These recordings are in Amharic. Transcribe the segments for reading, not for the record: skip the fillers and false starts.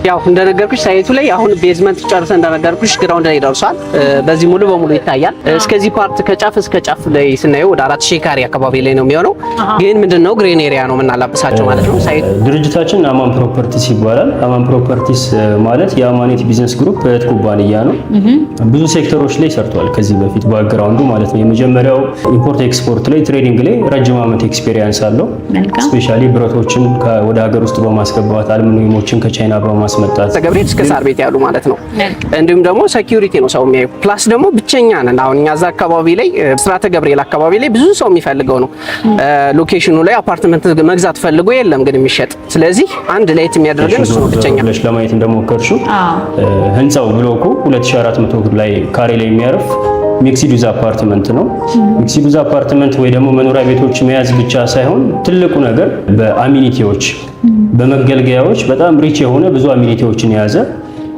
ያው እንደነገርኩሽ ሳይቱ ላይ አሁን ቤዝመንት ጨርሰን እንደነገርኩሽ ግራውንድ ላይ ደርሷል። በዚህ ሙሉ በሙሉ ይታያል። እስከዚህ ፓርት ከጫፍ እስከ ጫፍ ላይ ስናየው ወደ 4000 ካሬ አካባቢ ላይ ነው የሚሆነው። ግን ምንድነው ግሪን ኤሪያ ነው የምናላብሳቸው ማለት ነው። ሳይቱ ድርጅታችን አማን ፕሮፐርቲስ ይባላል። አማን ፕሮፐርቲስ ማለት የአማኔት ቢዝነስ ግሩፕ እህት ኩባንያ ነው። ብዙ ሴክተሮች ላይ ሰርቷል ከዚህ በፊት ባክግራውንዱ ማለት ነው። የመጀመሪያው ኢምፖርት ኤክስፖርት ላይ ትሬዲንግ ላይ ረጅም ዓመት ኤክስፒሪየንስ አለው። ስፔሻሊ ብረቶችን ወደ ሀገር ውስጥ በማስገባት አሉሚኒየሞችን ከቻይና በማስመጣት ተገብሬት እስከ ሳር ቤት ያሉ ማለት ነው። እንዲሁም ደግሞ ሴኩሪቲ ነው ሰው የሚያዩ ፕላስ ደግሞ ብቸኛ ነን። አሁን እኛ እዛ አካባቢ ላይ ብስራተ ገብርኤል አካባቢ ላይ ብዙ ሰው የሚፈልገው ነው። ሎኬሽኑ ላይ አፓርትመንት መግዛት ፈልጎ የለም ግን የሚሸጥ። ስለዚህ አንድ ላይ የሚያደርገን እሱ ነው ብቸኛ። ለማየት እንደሞከርሽው ህንጻው ብሎኩ 2400 ላይ ካሬ ላይ የሚያርፍ ሚክስድ ዩዝ አፓርትመንት ነው። ሚክስድ ዩዝ አፓርትመንት ወይ ደግሞ መኖሪያ ቤቶች መያዝ ብቻ ሳይሆን ትልቁ ነገር በአሚኒቲዎች በመገልገያዎች በጣም ሪች የሆነ ብዙ አሚኒቲዎችን የያዘ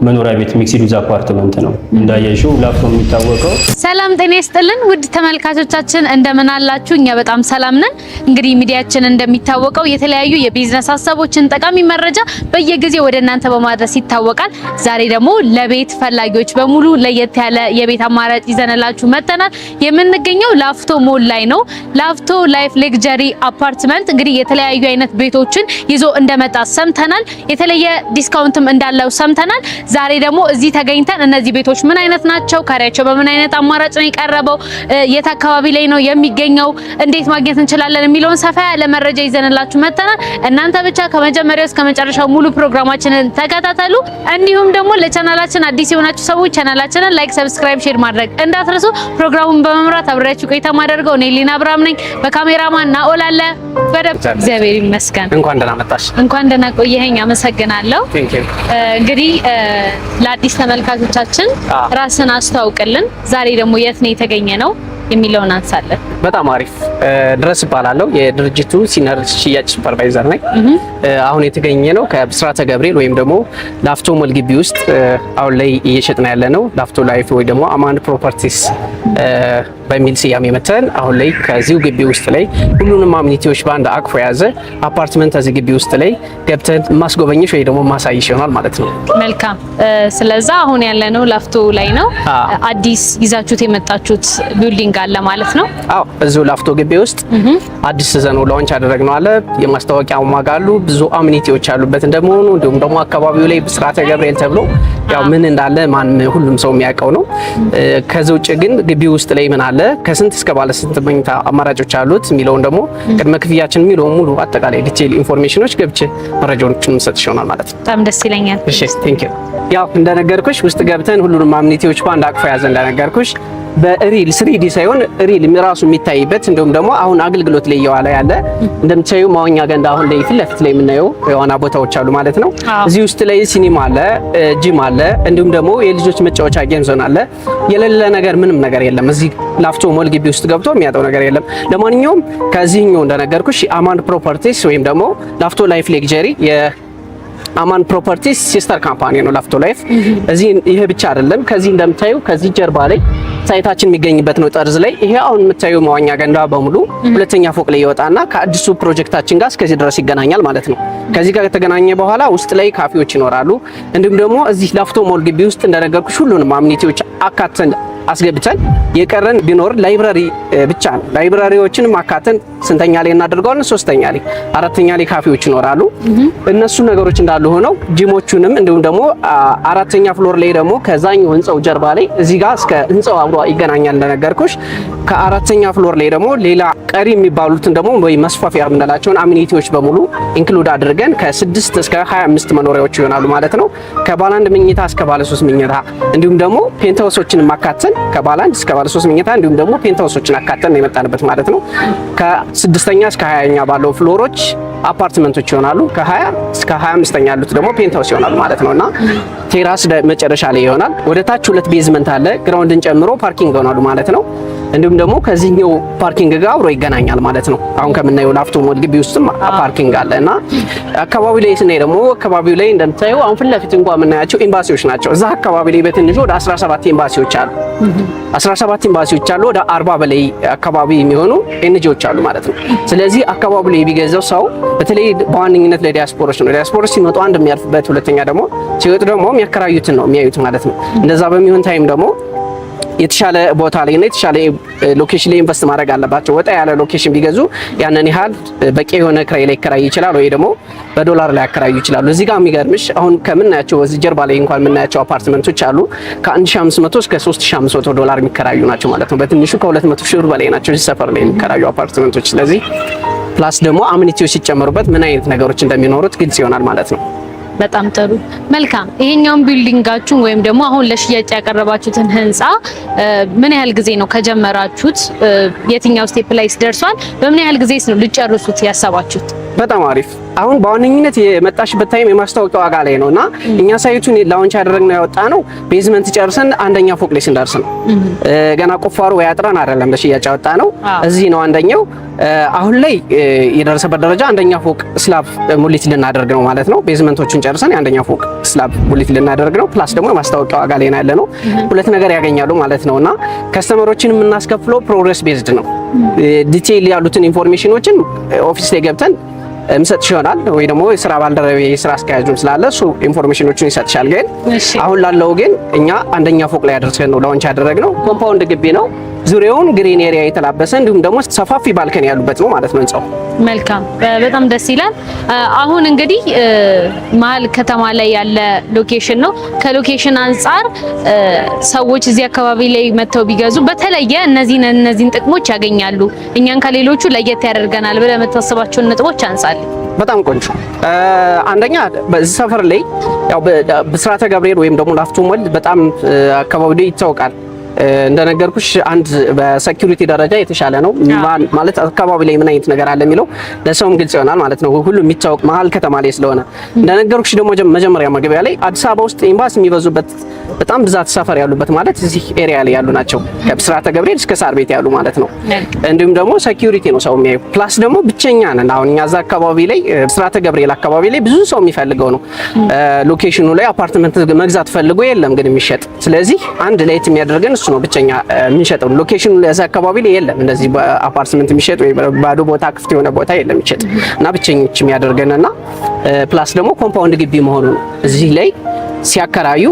መኖሪያ ቤት ሚክስድ ዩዝ አፓርትመንት ነው። እንዳያይሽው ላፍቶ የሚታወቀው። ሰላም ጤና ይስጥልን ውድ ተመልካቾቻችን እንደምን አላችሁ? እኛ በጣም ሰላም ነን። እንግዲህ ሚዲያችን እንደሚታወቀው የተለያዩ የቢዝነስ ሀሳቦችን ጠቃሚ መረጃ በየጊዜው ወደ እናንተ በማድረስ ይታወቃል። ዛሬ ደግሞ ለቤት ፈላጊዎች በሙሉ ለየት ያለ የቤት አማራጭ ይዘንላችሁ መጥተናል። የምንገኘው ላፍቶ ሞል ላይ ነው። ላፍቶ ላይፍ ሌክዠሪ አፓርትመንት እንግዲህ የተለያዩ አይነት ቤቶችን ይዞ እንደመጣ ሰምተናል። የተለየ ዲስካውንትም እንዳለው ሰምተናል። ዛሬ ደግሞ እዚህ ተገኝተን እነዚህ ቤቶች ምን አይነት ናቸው፣ ካሬያቸው በምን አይነት አማራጭ ነው የቀረበው፣ የት አካባቢ ላይ ነው የሚገኘው፣ እንዴት ማግኘት እንችላለን የሚለውን ሰፋ ያለ መረጃ ይዘንላችሁ መጥተናል። እናንተ ብቻ ከመጀመሪያው እስከ መጨረሻው ሙሉ ፕሮግራማችንን ተከታተሉ። እንዲሁም ደግሞ ለቻናላችን አዲስ የሆናችሁ ሰዎች ቻናላችንን ላይክ፣ ሰብስክራይብ፣ ሼር ማድረግ እንዳትረሱ። ፕሮግራሙን በመምራት አብሬያችሁ ቆይታ ማደርገው እኔ ሊና አብርሃም ነኝ። በካሜራማን ናኦል አለ። እግዚአብሔር ይመስገን። እንኳን ደህና መጣሽ። እንኳን ደህና ቆየኸኝ። አመሰግናለሁ። እንግዲህ ለአዲስ ተመልካቾቻችን ራስን አስተዋውቅልን። ዛሬ ደግሞ የት ነው የተገኘ ነው የሚለውን አንሳለን። በጣም አሪፍ ድረስ እባላለሁ። የድርጅቱ ሲኒየር ሽያጭ ሱፐርቫይዘር ነኝ። አሁን የተገኘ ነው ከብስራተ ገብርኤል ወይም ደግሞ ላፍቶ ሞል ግቢ ውስጥ አሁን ላይ እየሸጥን ያለ ነው ላፍቶ ላይፍ ወይ ደግሞ አማን ፕሮፐርቲስ በሚል ስያሜ መተን አሁን ላይ ከዚሁ ግቢ ውስጥ ላይ ሁሉንም አሚኒቲዎች በአንድ አቅፎ የያዘ አፓርትመንት እዚህ ግቢ ውስጥ ላይ ገብተን ማስጎበኝሽ ወይ ደግሞ ማሳይሽ ይሆናል ማለት ነው። መልካም። ስለዛ አሁን ያለነው ላፍቶ ላይ ነው። አዲስ ይዛችሁት የመጣችሁት ቢልዲንግ አለ ማለት ነው? አዎ፣ እዚሁ ላፍቶ ግቢ ውስጥ አዲስ ዘኖ ላውንች አደረግነው አለ። የማስታወቂያ ማጋሉ ብዙ አሚኒቲዎች ያሉበት እንደመሆኑ እንዲሁም ደግሞ አካባቢው ላይ ብስራተ ገብርኤል ተብሎ ያው ምን እንዳለ ማን ሁሉም ሰው የሚያውቀው ነው። ከዚህ ውጭ ግን ግቢ ውስጥ ላይ ምን አለ ከስንት እስከ ባለ ስንት መኝታ አማራጮች አሉት የሚለውን ደግሞ ቅድመ ክፍያችን የሚለው ሙሉ አጠቃላይ ዲቴል ኢንፎርሜሽኖች ገብቼ መረጃዎችን እንሰጥሽ ይሆናል ማለት ነው። በጣም ደስ ይለኛል። እሺ፣ ቴንክ ዩ። ያው እንደነገርኩሽ ውስጥ ገብተን ሁሉንም አሚኒቲዎች በአንድ አቅፎ ያዘ እንደነገርኩሽ በሪል 3D ሳይሆን ሪል ራሱ የሚታይበት እንዲሁም ደግሞ አሁን አገልግሎት ላይ እየዋለ ያለ እንደምታዩ ማወኛ ገንዳ አሁን ላይ ፊት ለፊት ላይ የምናየው የዋና ቦታዎች አሉ ማለት ነው። እዚህ ውስጥ ላይ ሲኒማ አለ፣ ጂም አለ፣ እንዲሁም ደግሞ የልጆች መጫወቻ ጌም ዞን አለ። የሌለ ነገር ምንም ነገር የለም። እዚህ ላፍቶ ሞል ግቢ ውስጥ ገብቶ የሚያጣው ነገር የለም። ለማንኛውም ከዚህኛው እንደነገርኩሽ አማን ፕሮፐርቲስ ወይም ደግሞ ላፍቶ ላይፍ ሌክዠሪ አማን ፕሮፐርቲስ ሲስተር ካምፓኒ ነው ላፍቶ ላይፍ። እዚህ ይሄ ብቻ አይደለም። ከዚህ እንደምታዩ ከዚህ ጀርባ ላይ ሳይታችን የሚገኝበት ነው ጠርዝ ላይ ይሄ አሁን የምታዩ መዋኛ ገንዳ በሙሉ ሁለተኛ ፎቅ ላይ ይወጣና ከአዲሱ ፕሮጀክታችን ጋር እስከዚህ ድረስ ይገናኛል ማለት ነው። ከዚህ ጋር ከተገናኘ በኋላ ውስጥ ላይ ካፌዎች ይኖራሉ። እንዲሁም ደግሞ እዚህ ላፍቶ ሞል ግቢ ውስጥ እንደነገርኩሽ ሁሉንም አሚኒቲዎች አካተን አስገብተን የቀረን ቢኖር ላይብራሪ ብቻ ነው። ላይብራሪዎችን ማካተን ስንተኛ ላይ እናደርገዋለን? ሶስተኛ ላይ፣ አራተኛ ላይ ካፌዎች ይኖራሉ። እነሱ ነገሮች እንዳሉ ሆነው ጂሞቹንም እንዲሁም ደግሞ አራተኛ ፍሎር ላይ ደግሞ ከዛኛው ህንጻው ጀርባ ላይ እዚህ ጋር እስከ ህንጻው አብሮ ይገናኛል እንደነገርኩሽ። ከአራተኛ ፍሎር ላይ ደግሞ ሌላ ቀሪ የሚባሉትን ደግሞ ወይ መስፋፊያ የምንላቸውን አሚኒቲዎች በሙሉ ኢንክሉድ አድርገን ከ6 እስከ 25 መኖሪያዎች ይሆናሉ ማለት ነው። ከባለ 1 መኝታ እስከ ባለ 3 መኝታ እንዲሁም ደግሞ ፔንትሃውሶችን ማካተን ከባለ 1 እስከ ባለ 3 መኝታ እንዲሁም ደግሞ ፔንትሃውሶችን አካተን ነው የመጣንበት ማለት ነው። ከ6ኛ እስከ 20ኛ ባለው ፍሎሮች አፓርትመንቶች ይሆናሉ። ከ20 እስከ 25ኛ ያሉት ደግሞ ፔንትሃውስ ይሆናሉ ማለት ነውና ቴራስ መጨረሻ ላይ ይሆናል። ወደ ታች 2 ቤዝመንት አለ ግራውንድን ጨምሮ ፓርኪንግ ይሆናሉ ማለት ነው። እንዲሁም ደግሞ ከዚህኛው ፓርኪንግ ጋር አብሮ ይገናኛል ማለት ነው። አሁን ከምናየው ላፍቶ ሞል ግቢ ውስጥም ፓርኪንግ አለና አካባቢው ላይ ስናይ ደግሞ አካባቢው ላይ እንደምታየው አሁን ፊት ለፊት እንኳን የምናያቸው ኤምባሲዎች ናቸው። እዛ አካባቢ ላይ በትንሹ ወደ 17 ኤምባሲዎች አሉ። 17 ኤምባሲዎች አሉ። ወደ 40 በላይ አካባቢ የሚሆኑ ኤንጂኦዎች አሉ ማለት ነው። ስለዚህ አካባቢው ላይ ቢገዛው ሰው በተለይ በዋነኝነት ለዲያስፖራዎች ነው። ዲያስፖራዎች ሲመጡ አንድ የሚያርፍበት፣ ሁለተኛ ደግሞ ሲወጡ ደግሞ የሚያከራዩትን ነው የሚያዩት ማለት ነው። እንደዛ በሚሆን ታይም ደግሞ የተሻለ ቦታ ላይ እና የተሻለ ሎኬሽን ላይ ኢንቨስት ማድረግ አለባቸው። ወጣ ያለ ሎኬሽን ቢገዙ ያንን ያህል በቂ የሆነ ክራይ ላይ ይከራይ ይችላል ወይ ደግሞ በዶላር ላይ ያከራዩ ይችላሉ። እዚህ ጋር የሚገርምሽ አሁን ከምናያቸው እዚህ ጀርባ ላይ እንኳን የምናያቸው አፓርትመንቶች አሉ ከ1500 እስከ 3500 ዶላር የሚከራዩ ናቸው ማለት ነው። በትንሹ ከ200 ሺህ ብር በላይ ናቸው እዚህ ሰፈር ላይ የሚከራዩ አፓርትመንቶች። ስለዚህ ፕላስ ደግሞ አሚኒቲዎች ሲጨመሩበት ምን አይነት ነገሮች እንደሚኖሩት ግልጽ ይሆናል ማለት ነው። በጣም ጥሩ መልካም። ይሄኛውን ቢልዲንጋችሁን ወይም ደግሞ አሁን ለሽያጭ ያቀረባችሁትን ህንጻ ምን ያህል ጊዜ ነው ከጀመራችሁት? የትኛው ስቴፕ ላይስ ደርሷል? በምን ያህል ጊዜስ ነው ልጨርሱት ያሰባችሁት? በጣም አሪፍ። አሁን በዋነኝነት የመጣሽበት ታይም የማስታወቂያ ዋጋ ላይ ነውና እኛ ሳይቱን ላውንች ያደረግነው ያወጣ ነው ቤዝመንት ጨርሰን አንደኛ ፎቅ ላይ ስንደርስ ነው። ገና ቁፋሮ ወይ አጥረን አይደለም ለሽያጭ ያወጣ ነው። እዚህ ነው አንደኛው። አሁን ላይ የደረሰበት ደረጃ አንደኛ ፎቅ ስላብ ሙሊት ልናደርግ ነው ማለት ነው። ቤዝመንቶቹን ጨርሰን የአንደኛ ፎቅ ስላብ ሙሊት ልናደርግ ነው። ፕላስ ደግሞ የማስታወቂያ ዋጋ ላይ ያለ ነው። ሁለት ነገር ያገኛሉ ማለት ነውና ከስተመሮችን የምናስከፍለው ፕሮግረስ ቤዝድ ነው። ዲቴይል ያሉትን ኢንፎርሜሽኖችን ኦፊስ ላይ ገብተን እንሰጥሽ ይሆናል ወይ ደግሞ የስራ ባልደረቤ የስራ አስኪያጁም ስላለ እሱ ኢንፎርሜሽኖችን ይሰጥሻል። ግን አሁን ላለው ግን እኛ አንደኛ ፎቅ ላይ አድርሰን ነው ላውንች ያደረግነው። ኮምፓውንድ ግቢ ነው። ዙሪያውን ግሪን ኤሪያ የተላበሰ እንዲሁም ደግሞ ሰፋፊ ባልከን ያሉበት ነው ማለት ነው ህንጻው። መልካም በጣም ደስ ይላል። አሁን እንግዲህ መሀል ከተማ ላይ ያለ ሎኬሽን ነው። ከሎኬሽን አንጻር ሰዎች እዚህ አካባቢ ላይ መተው ቢገዙ በተለየ እነዚህን ጥቅሞች ያገኛሉ፣ እኛን ከሌሎቹ ለየት ያደርገናል ብለህ የምታስባቸውን ነጥቦች አንጻል። በጣም ቆንጆ። አንደኛ በዚህ ሰፈር ላይ ያው በስራተ ገብርኤል ወይም ደግሞ ላፍቶ ሞል በጣም አካባቢ ላይ ይታወቃል። እንደነገርኩሽ አንድ በሴኩሪቲ ደረጃ የተሻለ ነው ማለት አካባቢ ላይ ምን አይነት ነገር አለ የሚለው ለሰውም ግልጽ ይሆናል ማለት ነው። ሁሉ የሚታወቅ መሀል ከተማ ላይ ስለሆነ እንደነገርኩሽ ደግሞ መጀመሪያ መግቢያ ላይ አዲስ አበባ ውስጥ ኤምባሲ የሚበዙበት በጣም ብዛት ሰፈር ያሉበት ማለት እዚህ ኤሪያ ላይ ያሉ ናቸው። ከብስራተ ገብርኤል እስከ ሳር ቤት ያሉ ማለት ነው። እንዲሁም ደግሞ ሴኩሪቲ ነው ሰው የሚያዩ። ፕላስ ደግሞ ብቸኛ ነን አሁን እኛ እዛ አካባቢ ላይ ብስራተ ገብርኤል አካባቢ ላይ ብዙ ሰው የሚፈልገው ነው። ሎኬሽኑ ላይ አፓርትመንት መግዛት ፈልጎ የለም ግን የሚሸጥ። ስለዚህ አንድ ላይ የሚያደርገን እሱ ነው ብቸኛ የምንሸጠው። ሎኬሽኑ ላይ እዛ አካባቢ ላይ የለም እንደዚህ በአፓርትመንት የሚሸጥ ወይ ባዶ ቦታ ክፍት የሆነ ቦታ የለም የሚሸጥ እና ብቸኞች የሚያደርገንና ፕላስ ደግሞ ኮምፓውንድ ግቢ መሆኑ ነው። እዚህ ላይ ሲያከራዩ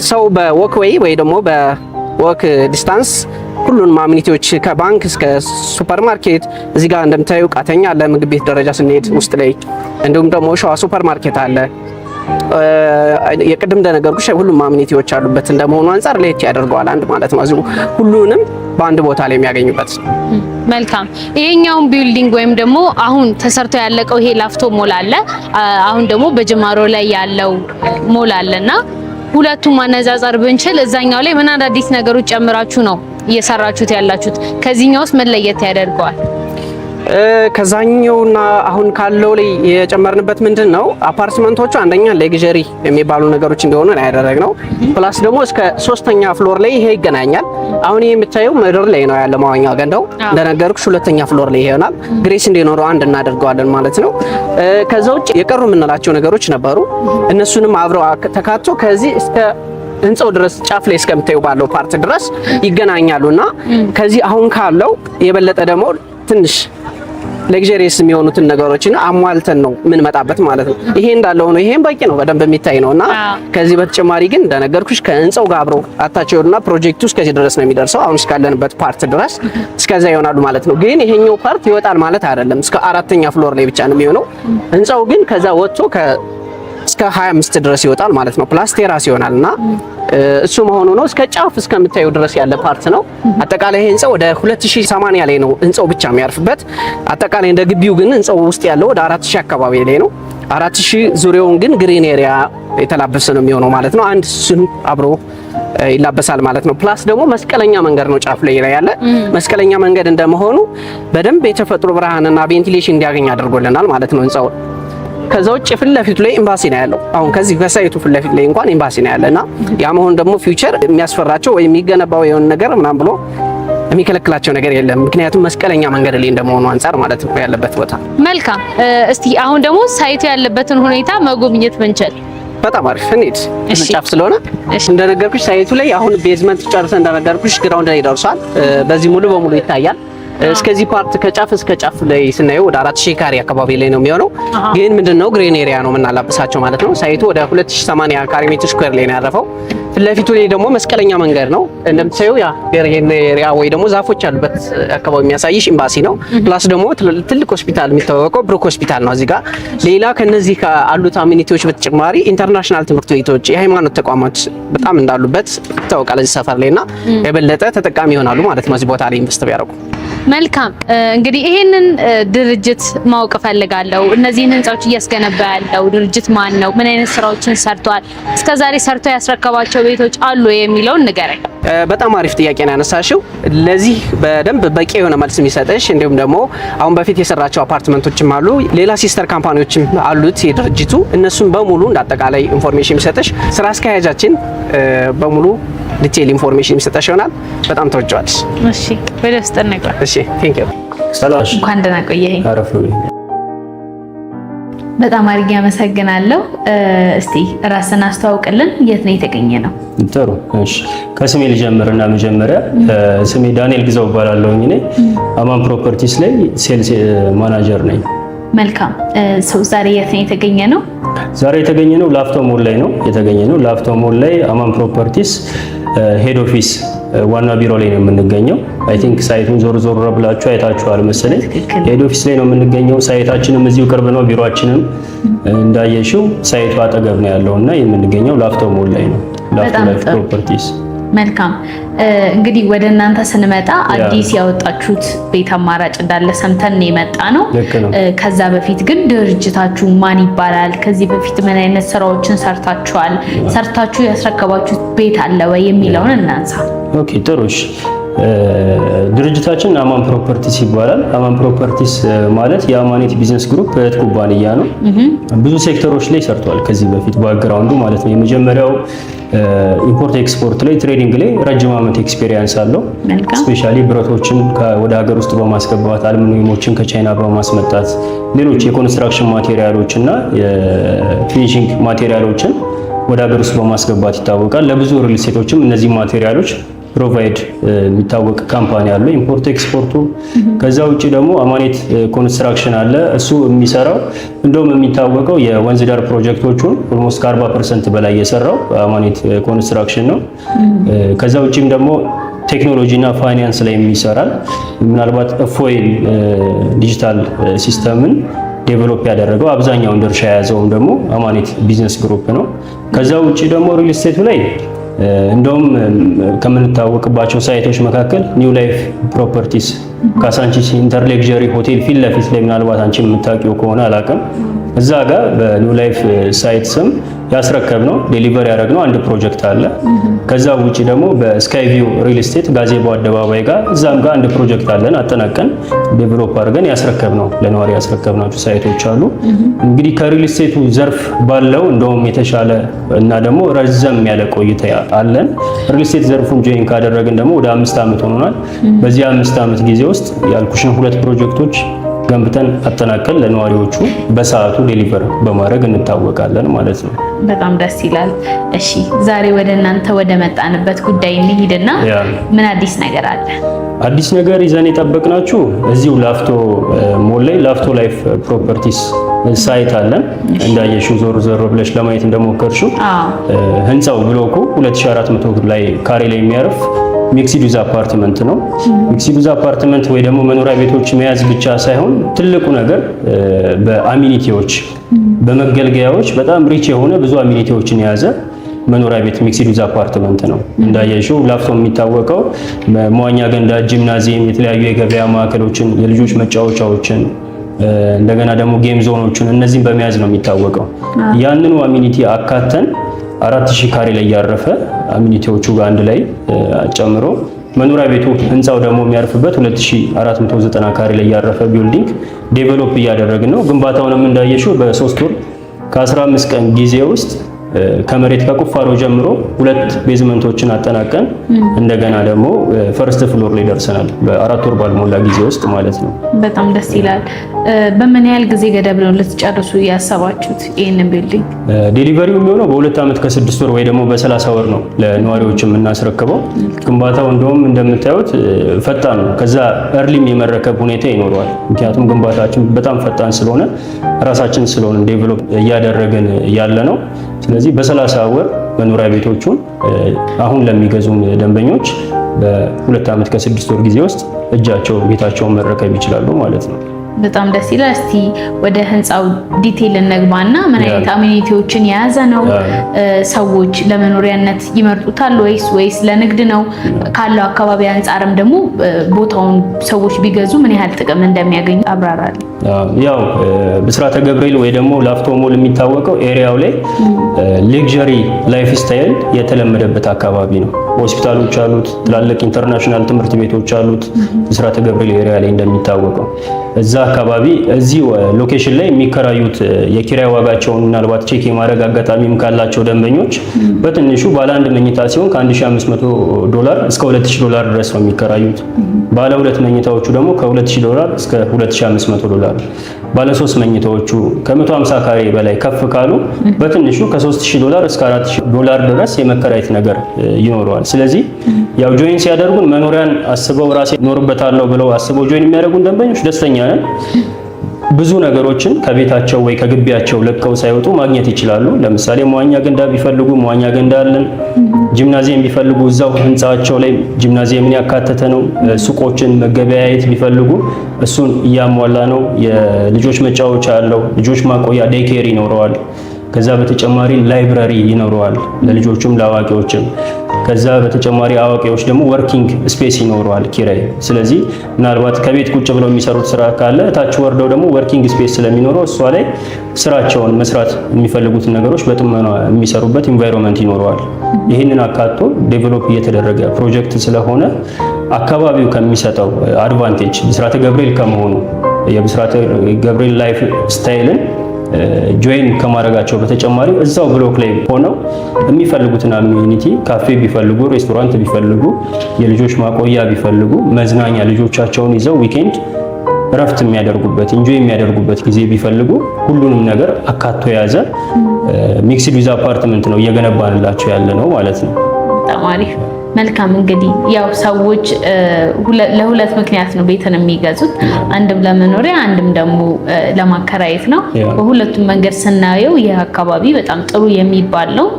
ሰው በወክ ወይ ደግሞ በወክ ዲስታንስ ሁሉንም አሚኒቲዎች ከባንክ እስከ ሱፐርማርኬት እዚህ ጋር እንደምታዩ ቃተኛ አለ። ምግብ ቤት ደረጃ ስንሄድ ውስጥ ላይ እንዲሁም ደግሞ ሸዋ ሱፐርማርኬት አለ። የቅድም እንደነገርኩሽ ሁሉም አሚኒቲዎች አሉበት እንደመሆኑ አንፃር ለየት ያደርገዋል አንድ ማለት ነው። እዚሁ ሁሉንም በአንድ ቦታ ላይ የሚያገኙበት። መልካም። ይሄኛውን ቢልዲንግ ወይም ደግሞ አሁን ተሰርቶ ያለቀው ይሄ ላፍቶ ሞል አለ፣ አሁን ደግሞ በጅማሮ ላይ ያለው ሞል አለና ሁለቱም ማነጻጸር ብንችል እዛኛው ላይ ምን አዳዲስ ነገሮች ጨምራችሁ ነው እየሰራችሁት ያላችሁት? ከዚህኛውስ ምን ለየት ያደርገዋል? ከዛኛውና አሁን ካለው ላይ የጨመርንበት ምንድን ነው? አፓርትመንቶቹ አንደኛ ሌግዠሪ የሚባሉ ነገሮች እንደሆኑ ነው ያደረግነው። ፕላስ ደግሞ እስከ 3ኛ ፍሎር ላይ ይሄ ይገናኛል። አሁን ይሄ የምታየው ምድር ላይ ነው ያለው መዋኛ ገንዳው። እንደነገርኩሽ 2ኛ ፍሎር ላይ ይሆናል። ግሬስ እንዲኖረው አንድ እናደርገዋለን ማለት ነው። ከዛ ውጭ የቀሩ የምንላቸው ነገሮች ነበሩ። እነሱንም አብረው ተካቶ ከዚህ እስከ ህንጻው ድረስ ጫፍ ላይ እስከምታዩ ባለው ፓርት ድረስ ይገናኛሉና ከዚህ አሁን ካለው የበለጠ ደግሞ ትንሽ ሌግዠሪየስ የሚሆኑትን ነገሮችን አሟልተን ነው ምን መጣበት ማለት ነው። ይሄ እንዳለው ነው። ይሄም በቂ ነው፣ በደንብ የሚታይ ነውና ከዚህ በተጨማሪ ግን እንደነገርኩሽ ከህንጻው ጋር አብረው አታቸውና ፕሮጀክቱ እስከዚህ ድረስ ነው የሚደርሰው። አሁን እስካለንበት ፓርት ድረስ እስከዛ ይሆናሉ ማለት ነው። ግን ይሄኛው ፓርት ይወጣል ማለት አይደለም። እስከ 4ኛ ፍሎር ላይ ብቻ ነው የሚሆነው። ህንጻው ግን ከዛ ወጥቶ እስከ 25 ድረስ ይወጣል ማለት ነው። ፕላስ ቴራስ ይሆናልና እሱ መሆኑ ነው። እስከ ጫፍ እስከምታዩ ድረስ ያለ ፓርት ነው። አጠቃላይ ህንጻው ወደ 2080 ላይ ነው ህንጻው ብቻ የሚያርፍበት። አጠቃላይ እንደ ግቢው ግን ህንጻው ውስጥ ያለው ወደ 4000 አካባቢ ላይ ነው። 4000 ዙሪያውን ግን ግሪን ኤሪያ የተላበሰ ነው የሚሆነው ማለት ነው። አንድ እሱን አብሮ ይላበሳል ማለት ነው። ፕላስ ደግሞ መስቀለኛ መንገድ ነው ጫፍ ላይ ያለ። መስቀለኛ መንገድ እንደመሆኑ በደንብ የተፈጥሮ ብርሃንና ቬንቲሌሽን እንዲያገኝ አድርጎልናል ማለት ነው ህንጻው። ከዛ ውጭ ፊት ለፊቱ ላይ ኤምባሲ ነው ያለው። አሁን ከዚህ ከሳይቱ ፊት ለፊት ላይ እንኳን ኤምባሲ ነው ያለና ያ መሆን ደግሞ ፊውቸር የሚያስፈራቸው ወይ የሚገነባው የሆነ ነገር ምናምን ብሎ የሚከለክላቸው ነገር የለም። ምክንያቱም መስቀለኛ መንገድ ላይ እንደመሆኑ አንፃር ማለት ነው ያለበት ቦታ። መልካም። እስቲ አሁን ደግሞ ሳይቱ ያለበትን ሁኔታ መጎብኘት ብንችል በጣም አሪፍ። እንዴት ጫፍ ስለሆነ እንደነገርኩሽ ሳይቱ ላይ አሁን ቤዝመንት ጨርሰን እንደነገርኩሽ ግራውንድ ላይ ደርሷል። በዚህ ሙሉ በሙሉ ይታያል። እስከዚህ ፓርት ከጫፍ እስከ ጫፍ ላይ ስናየው ወደ 4000 ካሬ አካባቢ ላይ ነው የሚሆነው። ግን ምንድነው ግሬን ኤሪያ ነው የምናላብሳቸው ማለት ነው። ሳይቱ ወደ 2080 ካሬ ሜትር ስኩዌር ላይ ነው ያረፈው። ፊትለፊቱ ላይ ደግሞ መስቀለኛ መንገድ ነው እንደምታዩ። ያ ግሬን ኤሪያ ወይ ደግሞ ዛፎች ያሉበት አካባቢ የሚያሳይሽ ኤምባሲ ነው። ፕላስ ደግሞ ትልቅ ሆስፒታል የሚታወቀው ብሩክ ሆስፒታል ነው እዚህ ጋር። ሌላ ከነዚህ ካሉት አሚኒቲዎች በተጨማሪ ኢንተርናሽናል ትምህርት ቤቶች፣ የሃይማኖት ተቋማት በጣም እንዳሉበት ይታወቃል እዚህ ሰፈር ላይና የበለጠ ተጠቃሚ ይሆናሉ ማለት ነው እዚህ ቦታ ላይ ኢንቨስት ቢያደርጉ። መልካም እንግዲህ ይሄንን ድርጅት ማወቅ ፈልጋለሁ። እነዚህን ህንጻዎች እያስገነባ ያለው ድርጅት ማን ነው? ምን አይነት ስራዎችን ሰርቷል? እስከዛሬ ሰርቶ ያስረከባቸው ቤቶች አሉ የሚለውን ንገረኝ። በጣም አሪፍ ጥያቄ ነው ያነሳሽው። ለዚህ በደንብ በቂ የሆነ መልስ የሚሰጥሽ እንዲሁም ደግሞ አሁን በፊት የሰራቸው አፓርትመንቶችም አሉ፣ ሌላ ሲስተር ካምፓኒዎችም አሉት የድርጅቱ። እነሱም በሙሉ እንዳጠቃላይ ኢንፎርሜሽን የሚሰጥሽ ስራ አስኪያጃችን በሙሉ ዲቴይል ኢንፎርሜሽን የሚሰጥሽ ይሆናል። በጣም ተወጫለሽ። እሺ ወደ ውስጥ እንግባ። እሺ ቴንክ ዩ። ሰላም፣ እንኳን ደህና ቆየኸኝ። አረፍ። በጣም አድርጌ አመሰግናለሁ። እስቲ ራስን አስተዋውቅልን። የት ነው የተገኘ ነው? ጥሩ እሺ፣ ከስሜ ልጀምርና መጀመሪያ ስሜ ዳንኤል ግዛው እባላለሁኝ። እኔ አማን ፕሮፐርቲስ ላይ ሴልስ ማናጀር ነኝ። መልካም። ሰው ዛሬ የት ነው የተገኘ ነው? ዛሬ የተገኘ ነው ላፍቶ ሞል ላይ ነው የተገኘ ነው። ላፍቶ ሞል ላይ አማን ፕሮፐርቲስ ሄድ ኦፊስ ዋና ቢሮ ላይ ነው የምንገኘው። አይ ቲንክ ሳይቱን ዞር ዞር ብላችሁ አይታችኋል መሰለኝ። ሄድ ኦፊስ ላይ ነው የምንገኘው። ሳይታችንም እዚሁ ቅርብ ነው። ቢሮአችንም እንዳየሽው ሳይቱ አጠገብ ነው ያለውና የምንገኘው ላፍቶ ሞል ላይ ነው። ላፍቶ ላይፍ ፕሮፐርቲስ። መልካም እንግዲህ ወደ እናንተ ስንመጣ አዲስ ያወጣችሁት ቤት አማራጭ እንዳለ ሰምተን የመጣ ነው። ከዛ በፊት ግን ድርጅታችሁ ማን ይባላል? ከዚህ በፊት ምን አይነት ስራዎችን ሰርታችኋል? ሰርታችሁ ያስረከባችሁት ቤት አለ ወይ የሚለውን እናንሳ። ኦኬ ጥሩ እሺ። ድርጅታችን አማን ፕሮፐርቲስ ይባላል። አማን ፕሮፐርቲስ ማለት የአማኔት ቢዝነስ ግሩፕ እህት ኩባንያ ነው። ብዙ ሴክተሮች ላይ ሰርቷል ከዚህ በፊት ባክግራውንዱ ማለት ነው። የመጀመሪያው ኢምፖርት ኤክስፖርት ላይ ትሬዲንግ ላይ ረጅም ዓመት ኤክስፔሪየንስ አለው። ስፔሻሊ ብረቶችን ወደ ሀገር ውስጥ በማስገባት አሉሚኒየሞችን ከቻይና በማስመጣት ሌሎች የኮንስትራክሽን ማቴሪያሎች እና የፊኒሺንግ ማቴሪያሎችን ወደ ሀገር ውስጥ በማስገባት ይታወቃል። ለብዙ ሪል ስቴቶችም እነዚህ ማቴሪያሎች ፕሮቫይድ የሚታወቅ ካምፓኒ አለው ኢምፖርት ኤክስፖርቱ። ከዛ ውጪ ደግሞ አማኔት ኮንስትራክሽን አለ። እሱ የሚሰራው እንደውም የሚታወቀው የወንዝ ዳር ፕሮጀክቶቹን ኦልሞስት ከ40% በላይ የሰራው አማኔት ኮንስትራክሽን ነው። ከዛ ውጪም ደግሞ ቴክኖሎጂ እና ፋይናንስ ላይ ይሰራል። ምናልባት ፎይል ዲጂታል ሲስተምን ዴቨሎፕ ያደረገው አብዛኛውን ድርሻ የያዘውም ደግሞ አማኔት ቢዝነስ ግሩፕ ነው። ከዛ ውጪ ደግሞ ሪል ስቴቱ ላይ እንደውም ከምንታወቅባቸው ሳይቶች መካከል ኒው ላይፍ ፕሮፐርቲስ ካሳንቺስ ኢንተር ሌክዠሪ ሆቴል ፊት ለፊት ላይ ምናልባት አንቺ የምታውቂው ከሆነ አላውቅም፣ እዛ ጋር በኒው ላይፍ ሳይት ስም ያስረከብነው ዴሊቨር ያደረግነው አንድ ፕሮጀክት አለ። ከዛ ውጪ ደግሞ በስካይ ቪው ሪል ስቴት ጋዜቦ አደባባይ ጋር እዛም ጋር አንድ ፕሮጀክት አለን አጠናቀን ዴቨሎፕ አድርገን ያስረከብነው ለነዋሪ ያስረከብናቸው ሳይቶች አሉ። እንግዲህ ከሪል ስቴቱ ዘርፍ ባለው እንደውም የተሻለ እና ደግሞ ረዘም ያለ ቆይታ አለን። ሪል ስቴት ዘርፉን ጆይን ካደረግን ደግሞ ወደ 5 ዓመት ሆኖናል። በዚህ 5 ዓመት ጊዜ ውስጥ ያልኩሽን 2 ፕሮጀክቶች ገንብተን አጠናቀን ለነዋሪዎቹ በሰዓቱ ዴሊቨር በማድረግ እንታወቃለን ማለት ነው። በጣም ደስ ይላል። እሺ ዛሬ ወደ እናንተ ወደ መጣንበት ጉዳይ እንሂድና ምን አዲስ ነገር አለ? አዲስ ነገር ይዘን የጠበቅናችሁ እዚሁ ላፍቶ ሞል ላይ ላፍቶ ላይፍ ፕሮፐርቲስ ሳይት አለን። እንዳየሽው ዞር ዞር ብለሽ ለማየት እንደሞከርሽው ህንጻው ብሎኩ 2400 ላይ ካሬ ላይ የሚያርፍ ሚክስድ ዩዝ አፓርትመንት ነው። ሚክስድ ዩዝ አፓርትመንት ወይ ደግሞ መኖሪያ ቤቶች መያዝ ብቻ ሳይሆን ትልቁ ነገር በአሚኒቲዎች በመገልገያዎች በጣም ሪች የሆነ ብዙ አሚኒቲዎችን የያዘ መኖሪያ ቤት ሚክስድ ዩዝ አፓርትመንት ነው። እንዳየሽው ላፍቶ የሚታወቀው መዋኛ ገንዳ፣ ጂምናዚየም፣ የተለያዩ የገበያ ማዕከሎችን፣ የልጆች መጫወቻዎችን እንደገና ደግሞ ጌም ዞኖችን እነዚህን በመያዝ ነው የሚታወቀው። ያንኑ አሚኒቲ አካተን 4000 ካሬ ላይ ያረፈ አሚኒቲዎቹ ጋር አንድ ላይ ጨምሮ መኖሪያ ቤቱ ህንጻው ደግሞ የሚያርፍበት 2490 ካሬ ላይ ያረፈ ቢልዲንግ ዴቨሎፕ እያደረግን ነው። ግንባታውንም እንዳየሽው በ3 ወር ከ15 ቀን ጊዜ ውስጥ ከመሬት ከቁፋሮ ጀምሮ 2 ቤዝመንቶችን አጠናቀን እንደገና ደግሞ ፈርስት ፍሎር ላይ ደርሰናል በ4 ወር ባልሞላ ጊዜ ውስጥ ማለት ነው። በጣም ደስ ይላል። በምን ያህል ጊዜ ገደብ ነው ልትጨርሱ ያሰባችሁት ይሄንን ቢልዲንግ? ዴሊቨሪው የሚሆነው በ2 ዓመት ከ6 ወር ወይ ደግሞ በ30 ወር ነው ለነዋሪዎች የምናስረክበው። ግንባታው እንደውም እንደምታዩት ፈጣን ነው። ከዛ እርሊም የመረከብ ሁኔታ ይኖረዋል። ምክንያቱም ግንባታችን በጣም ፈጣን ስለሆነ ራሳችን ስለሆነ ዴቨሎፕ እያደረግን ያለ ነው። ስለዚህ በ30 ወር መኖሪያ ቤቶቹን አሁን ለሚገዙ ደንበኞች በ2 ዓመት ከ6 ወር ጊዜ ውስጥ እጃቸው ቤታቸውን መረከብ ይችላሉ ማለት ነው። በጣም ደስ ይላል። እስቲ ወደ ህንጻው ዲቴል እንግባና ምን አይነት አሚኒቲዎችን የያዘ ነው? ሰዎች ለመኖሪያነት ይመርጡታል ወይስ ለንግድ ነው? ካለው አካባቢ አንጻርም ደግሞ ቦታውን ሰዎች ቢገዙ ምን ያህል ጥቅም እንደሚያገኙ አብራራል። ያው ብስራተ ገብርኤል ወይ ደግሞ ላፍቶ ሞል የሚታወቀው ኤሪያው ላይ ሌክዠሪ ላይፍ ስታይል የተለመደበት አካባቢ ነው። ሆስፒታሎች አሉት፣ ትላልቅ ኢንተርናሽናል ትምህርት ቤቶች አሉት። ብስራተ ገብርኤል ኤሪያ ላይ እንደሚታወቀው እዛ አካባቢ እዚህ ሎኬሽን ላይ የሚከራዩት የኪራይ ዋጋቸውን ምናልባት ቼክ የማድረግ አጋጣሚም ካላቸው ደንበኞች በትንሹ ባለ 1 መኝታ ሲሆን $1500 እስከ $2000 ድረስ ነው የሚከራዩት። ባለ 2 መኝታዎቹ ደግሞ $2000 እስከ $2500፣ ባለ 3 መኝታዎቹ ከ150 ካሬ በላይ ከፍ ካሉ በትንሹ ከ$3000 እስከ $4000 ድረስ የመከራየት ነገር ይኖረዋል። ስለዚህ ያው ጆይን ሲያደርጉን መኖሪያን አስበው ራሴ ኖርበታለሁ ብለው አስበው ጆይን የሚያደርጉን ደንበኞች ደስተኛ ነን። ብዙ ነገሮችን ከቤታቸው ወይ ከግቢያቸው ለቀው ሳይወጡ ማግኘት ይችላሉ። ለምሳሌ መዋኛ ገንዳ ቢፈልጉ መዋኛ ገንዳ አለን። ጂምናዚየም ቢፈልጉ እዛው ህንጻቸው ላይ ጂምናዚየምን ያካተተ ነው። ሱቆችን መገበያየት ቢፈልጉ እሱን እያሟላ ነው። የልጆች መጫወቻ አለው። ልጆች ማቆያ ዴይኬር ይኖረዋል። ከዛ በተጨማሪ ላይብራሪ ይኖረዋል ለልጆቹም ለአዋቂዎችም። ከዛ በተጨማሪ አዋቂዎች ደግሞ ወርኪንግ ስፔስ ይኖረዋል ኪራይ። ስለዚህ ምናልባት ከቤት ቁጭ ብለው የሚሰሩት ስራ ካለ ታች ወርደው ደግሞ ወርኪንግ ስፔስ ስለሚኖረው እሷ ላይ ስራቸውን መስራት የሚፈልጉትን ነገሮች በጥሞና የሚሰሩበት ኢንቫይሮንመንት ይኖረዋል። ይህንን አካቶ ዴቨሎፕ እየተደረገ ፕሮጀክት ስለሆነ አካባቢው ከሚሰጠው አድቫንቴጅ ብስራተ ገብርኤል ከመሆኑ የብስራተ ገብርኤል ላይፍ ስታይልን ጆይን ከማድረጋቸው በተጨማሪ እዛው ብሎክ ላይ ሆነው የሚፈልጉትን አሚኒቲ ካፌ ቢፈልጉ፣ ሬስቶራንት ቢፈልጉ፣ የልጆች ማቆያ ቢፈልጉ፣ መዝናኛ ልጆቻቸውን ይዘው ዊኬንድ እረፍት የሚያደርጉበት ኢንጆይ የሚያደርጉበት ጊዜ ቢፈልጉ ሁሉንም ነገር አካቶ የያዘ ሚክስድ ዩዝ አፓርትመንት ነው እየገነባንላቸው ያለ ነው ማለት ነው። በጣም አሪፍ። መልካም እንግዲህ ያው ሰዎች ለሁለት ምክንያት ነው ቤትን የሚገዙት፣ አንድም ለመኖሪያ አንድም ደግሞ ለማከራየት ነው። በሁለቱም መንገድ ስናየው ይህ አካባቢ በጣም ጥሩ የሚባል ነው።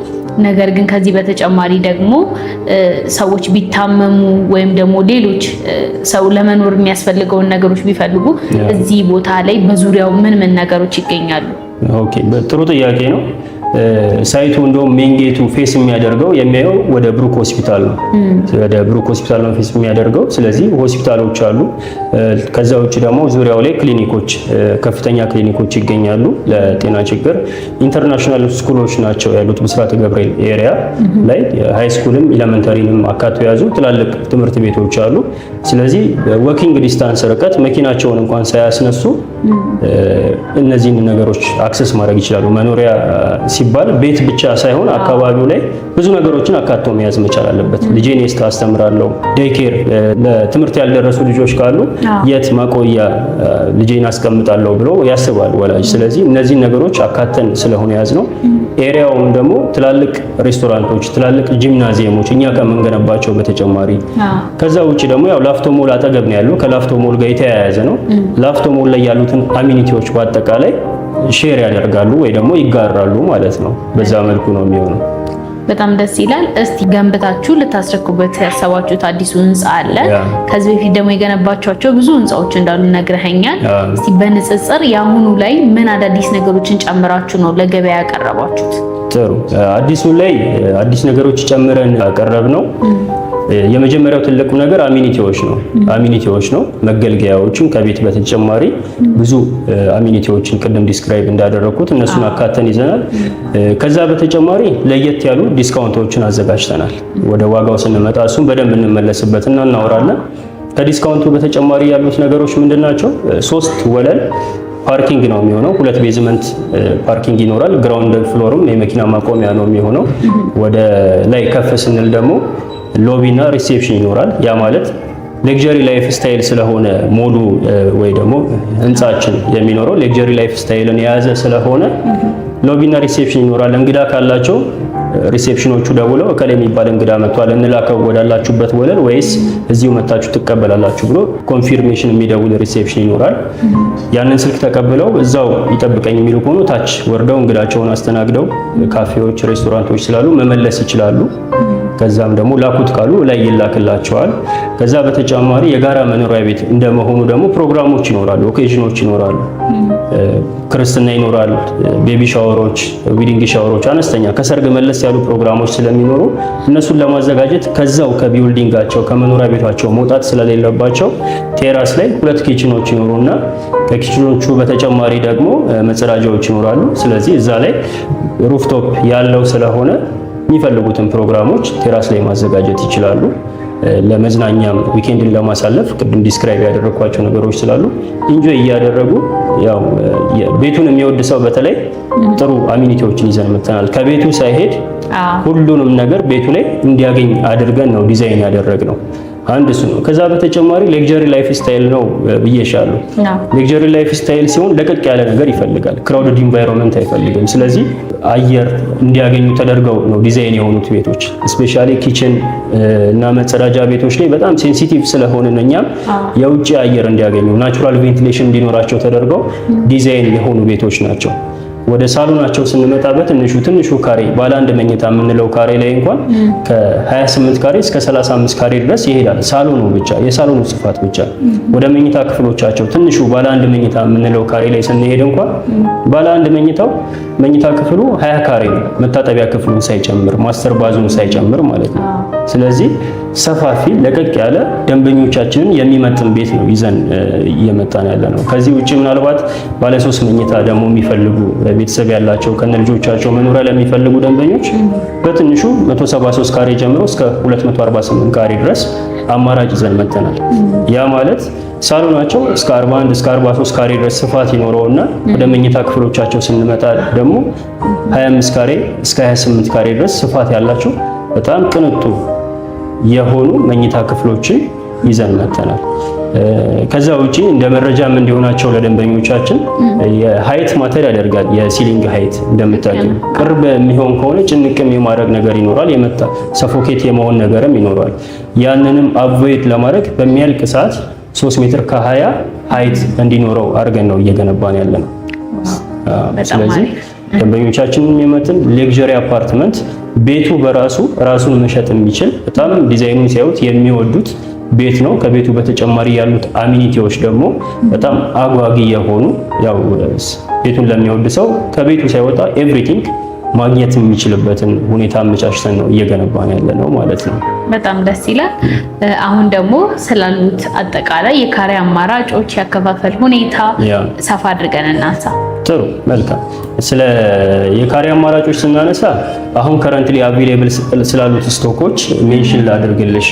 ነገር ግን ከዚህ በተጨማሪ ደግሞ ሰዎች ቢታመሙ ወይም ደግሞ ሌሎች ሰው ለመኖር የሚያስፈልገውን ነገሮች ቢፈልጉ እዚህ ቦታ ላይ በዙሪያው ምን ነገሮች ይገኛሉ? ኦኬ፣ ጥሩ ጥያቄ ነው። ሳይቱ እንደውም ሜን ጌቱ ፌስ የሚያደርገው የሚያየው ወደ ብሩክ ሆስፒታል ነው። ወደ ብሩክ ሆስፒታል ነው ፌስ የሚያደርገው። ስለዚህ ሆስፒታሎች አሉ። ከዛ ውጭ ደግሞ ዙሪያው ላይ ክሊኒኮች፣ ከፍተኛ ክሊኒኮች ይገኛሉ ለጤና ችግር። ኢንተርናሽናል ስኩሎች ናቸው ያሉት ብስራተ ገብርኤል ኤሪያ ላይ ሃይ ስኩልም ኤሌመንተሪንም አካቶ የያዙ ትላልቅ ትምህርት ቤቶች አሉ። ስለዚህ ወኪንግ ዲስታንስ ርቀት መኪናቸውን እንኳን ሳያስነሱ እነዚህን ነገሮች አክሰስ ማድረግ ይችላሉ። መኖሪያ ሲባል ቤት ብቻ ሳይሆን አካባቢው ላይ ብዙ ነገሮችን አካቶ መያዝ መቻል አለበት። ልጄን የት አስተምራለሁ፣ ዴይኬር ለትምህርት ያልደረሱ ልጆች ካሉ የት ማቆያ ልጄን አስቀምጣለሁ ብሎ ያስባል ወላጅ። ስለዚህ እነዚህን ነገሮች አካተን ስለሆነ ያዝ ነው። ኤሪያውን ደግሞ ትላልቅ ሬስቶራንቶች፣ ትላልቅ ጂምናዚየሞች እኛ ከምንገነባቸው በተጨማሪ ከዛ ውጪ ደግሞ ያው ላፍቶ ሞል አጠገብ ነው ያለው። ከላፍቶ ሞል ጋር የተያያዘ ነው። ላፍቶ ሞል ላይ ያሉትን አሚኒቲዎች በአጠቃላይ ሼር ያደርጋሉ ወይ ደግሞ ይጋራሉ ማለት ነው። በዛ መልኩ ነው የሚሆነው። በጣም ደስ ይላል። እስቲ ገንብታችሁ ልታስረክቡበት ያሰባችሁት አዲሱ ህንጻ አለ። ከዚህ በፊት ደግሞ የገነባችኋቸው ብዙ ህንጻዎች እንዳሉ ነግረኸኛል። እስቲ በንጽጽር የአሁኑ ላይ ምን አዳዲስ ነገሮችን ጨምራችሁ ነው ለገበያ ያቀረባችሁት? ጥሩ። አዲሱ ላይ አዲስ ነገሮች ጨምረን ያቀረብ ነው። የመጀመሪያው ትልቁ ነገር አሚኒቲዎች ነው። መገልገያዎችን ከቤት በተጨማሪ ብዙ አሚኒቲዎችን ቅድም ዲስክራይብ እንዳደረኩት እነሱን አካተን ይዘናል። ከዛ በተጨማሪ ለየት ያሉ ዲስካውንቶችን አዘጋጅተናል። ወደ ዋጋው ስንመጣ እሱን በደንብ እንመለስበትና እናወራለን። ከዲስካውንቱ በተጨማሪ ያሉት ነገሮች ምንድናቸው? 3 ወለል ፓርኪንግ ነው የሚሆነው። 2 ቤዝመንት ፓርኪንግ ይኖራል። ግራውንድ ፍሎርም የመኪና ማቆሚያ ነው የሚሆነው። ወደ ላይ ከፍ ስንል ደግሞ ሎቢና ሪሴፕሽን ይኖራል። ያ ማለት ሌክዠሪ ላይፍ ስታይል ስለሆነ ሞዱ ወይ ደግሞ ህንጻችን የሚኖረው ሌክዠሪ ላይፍ ስታይልን የያዘ ስለሆነ ሎቢና ሪሴፕሽን ይኖራል። እንግዳ ካላቸው ሪሴፕሽኖቹ ደውለው እከሌ የሚባል እንግዳ መጥቷል እንላከው ወዳላችሁበት ወለል ወይስ እዚሁ መጣችሁ ትቀበላላችሁ ብሎ ኮንፊርሜሽን የሚደውል ሪሴፕሽን ይኖራል። ያንን ስልክ ተቀብለው እዛው ይጠብቀኝ የሚሉ ከሆኑ ታች ወርደው እንግዳቸውን አስተናግደው ካፌዎች፣ ሬስቶራንቶች ስላሉ መመለስ ይችላሉ። ከዛም ደግሞ ላኩት ካሉ ላይ ይላክላቸዋል። ከዛ በተጨማሪ የጋራ መኖሪያ ቤት እንደመሆኑ ደግሞ ፕሮግራሞች ይኖራሉ፣ ኦኬዥኖች ይኖራሉ፣ ክርስትና ይኖራል፣ ቤቢ ሻወሮች፣ ዊዲንግ ሻወሮች፣ አነስተኛ ከሰርግ መለስ ያሉ ፕሮግራሞች ስለሚኖሩ እነሱን ለማዘጋጀት ከዛው ከቢልዲንጋቸው ከመኖሪያ ቤታቸው መውጣት ስለሌለባቸው ቴራስ ላይ 2 ኪችኖች ይኖሩና ከኪችኖቹ በተጨማሪ ደግሞ መጸዳጃዎች ይኖራሉ። ስለዚህ እዛ ላይ ሩፍቶፕ ያለው ስለሆነ የሚፈልጉትን ፕሮግራሞች ቴራስ ላይ ማዘጋጀት ይችላሉ። ለመዝናኛም ዊኬንድን ለማሳለፍ ቅድም ዲስክራይብ ያደረኳቸው ነገሮች ስላሉ ኢንጆይ እያደረጉ ያው ቤቱን የሚወድ ሰው በተለይ ጥሩ አሚኒቲዎችን ይዘን መጥተናል። ከቤቱ ሳይሄድ ሁሉንም ነገር ቤቱ ላይ እንዲያገኝ አድርገን ነው ዲዛይን ያደረግነው። አንድ እሱ ነው። ከዛ በተጨማሪ ሌክዠሪ ላይፍ ስታይል ነው ብዬሻለሁ። ሌክዠሪ ላይፍ ስታይል ሲሆን ለቀቅ ያለ ነገር ይፈልጋል። ክራውድድ ኢንቫይሮንመንት አይፈልግም። ስለዚህ አየር እንዲያገኙ ተደርገው ነው ዲዛይን የሆኑት ቤቶች። ስፔሻሊ ኪችን እና መጸዳጃ ቤቶች ላይ በጣም ሴንሲቲቭ ስለሆነ እኛም የውጭ አየር እንዲያገኙ ናቹራል ቬንቲሌሽን እንዲኖራቸው ተደርገው ዲዛይን የሆኑ ቤቶች ናቸው። ወደ ሳሎናቸው ስንመጣ ትንሹ ካሬ ባለ 1 መኝታ የምንለው ካሬ ላይ እንኳን ከ28 ካሬ እስከ 35 ካሬ ድረስ ይሄዳል። ሳሎኑ ብቻ የሳሎኑ ስፋት ብቻ። ወደ መኝታ ክፍሎቻቸው ትንሹ ባለ 1 መኝታ የምንለው ካሬ ላይ ስንሄድ እንኳን ባለ 1 መኝታ ክፍሉ 20 ካሬ ነው፣ መታጠቢያ ክፍሉን ሳይጨምር ማስተር ባዙን ሳይጨምር ማለት ነው። ስለዚህ ሰፋፊ ለቀቅ ያለ ደንበኞቻችንን የሚመጥን ቤት ነው ይዘን እየመጣን ያለ ነው። ከዚህ ውጪ ምናልባት ባለ 3 መኝታ ደግሞ የሚፈልጉ ቤተሰብ ያላቸው ከነልጆቻቸው መኖሪያ ለሚፈልጉ ደንበኞች በትንሹ 173 ካሬ ጀምሮ እስከ 248 ካሬ ድረስ አማራጭ ይዘን መጥተናል። ያ ማለት ሳሎናቸው እስከ 41 እስከ 43 ካሬ ድረስ ስፋት ይኖረውና ወደ መኝታ ክፍሎቻቸው ስንመጣ ደግሞ 25 ካሬ እስከ 28 ካሬ ድረስ ስፋት ያላቸው በጣም ቅንጡ የሆኑ መኝታ ክፍሎችን ይዘን መጥተናል። ከዛ ውጪ እንደ መረጃም እንዲሆናቸው ለደንበኞቻችን የሃይት ማተር ያደርጋል። የሲሊንግ ሃይት እንደምታውቁ ቅርብ የሚሆን ከሆነ ጭንቅም የማድረግ ነገር ይኖራል፣ የመጣ ሰፎኬት የመሆን ነገርም ይኖራል። ያንንም አቮይድ ለማድረግ በሚያልቅ ሰዓት 3 ሜትር ከ20 ሃይት እንዲኖረው አድርገን ነው እየገነባን ያለ ነው። ስለዚህ ደንበኞቻችንን የሚመጥን ሌክዠሪ አፓርትመንት ቤቱ በራሱ ራሱን መሸጥ የሚችል በጣም ዲዛይኑን ሲያዩት የሚወዱት ቤት ነው። ከቤቱ በተጨማሪ ያሉት አሚኒቲዎች ደግሞ በጣም አጓጊ የሆኑ ያው ቤቱን ለሚወድ ሰው ከቤቱ ሳይወጣ ኤቭሪቲንግ ማግኘት የሚችልበትን ሁኔታ አመቻችተን ነው እየገነባን ያለ ነው ማለት ነው። በጣም ደስ ይላል። አሁን ደግሞ ስላሉት አጠቃላይ የካሬ አማራጮች ያከፋፈል ሁኔታ ሰፋ አድርገን እናንሳ። ጥሩ መልካም። ስለ የካሬ አማራጮች ስናነሳ አሁን ከረንትሊ አቬሌብል ስላሉት ስቶኮች ሜንሽን ላድርግልሽ።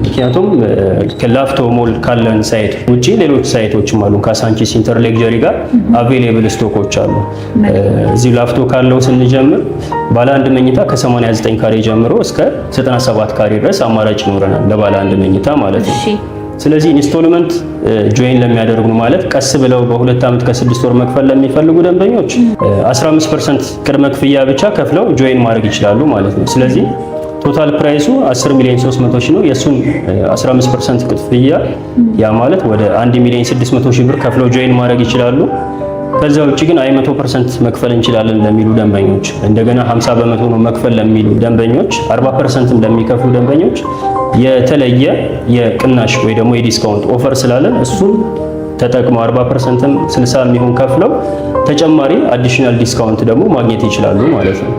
ምክንያቱም ከላፍቶ ሞል ካለን ሳይት ውጪ ሌሎች ሳይቶችም አሉ። ካሳንቺስ ኢንተር ሌክዠሪ ጋር አቬሌብል ስቶኮች አሉ። እዚህ ላፍቶ ካለው ስንጀምር ባለ 1 መኝታ ከ89 ካሬ ጀምሮ እስከ 97 ካሬ ድረስ አማራጭ ይኖረናል ለባለ 1 መኝታ ማለት ነው። ስለዚህ ኢንስቶልመንት ጆይን ለሚያደርጉ ማለት ቀስ ብለው በ2 ዓመት ከ6 ወር መክፈል ለሚፈልጉ ደንበኞች 15% ቅድመ ክፍያ ብቻ ከፍለው ጆይን ማድረግ ይችላሉ ማለት ነው። ስለዚህ ቶታል ፕራይሱ 10,600,000 ነው። የሱን 15% ክፍያ ያ ማለት ወደ 1,600,000 ብር ከፍለው ጆይን ማድረግ ይችላሉ። ከዛ ውጪ ግን 100% መክፈል እንችላለን ለሚሉ ደንበኞች፣ እንደገና 50% ነው መክፈል ለሚሉ ደንበኞች፣ 40% ለሚከፍሉ ደንበኞች የተለየ የቅናሽ ወይ ደግሞ የዲስካውንት ኦፈር ስላለን እሱን ተጠቅመው 40%ም 60 የሚሆን ከፍለው ተጨማሪ አዲሽናል ዲስካውንት ደግሞ ማግኘት ይችላሉ ማለት ነው።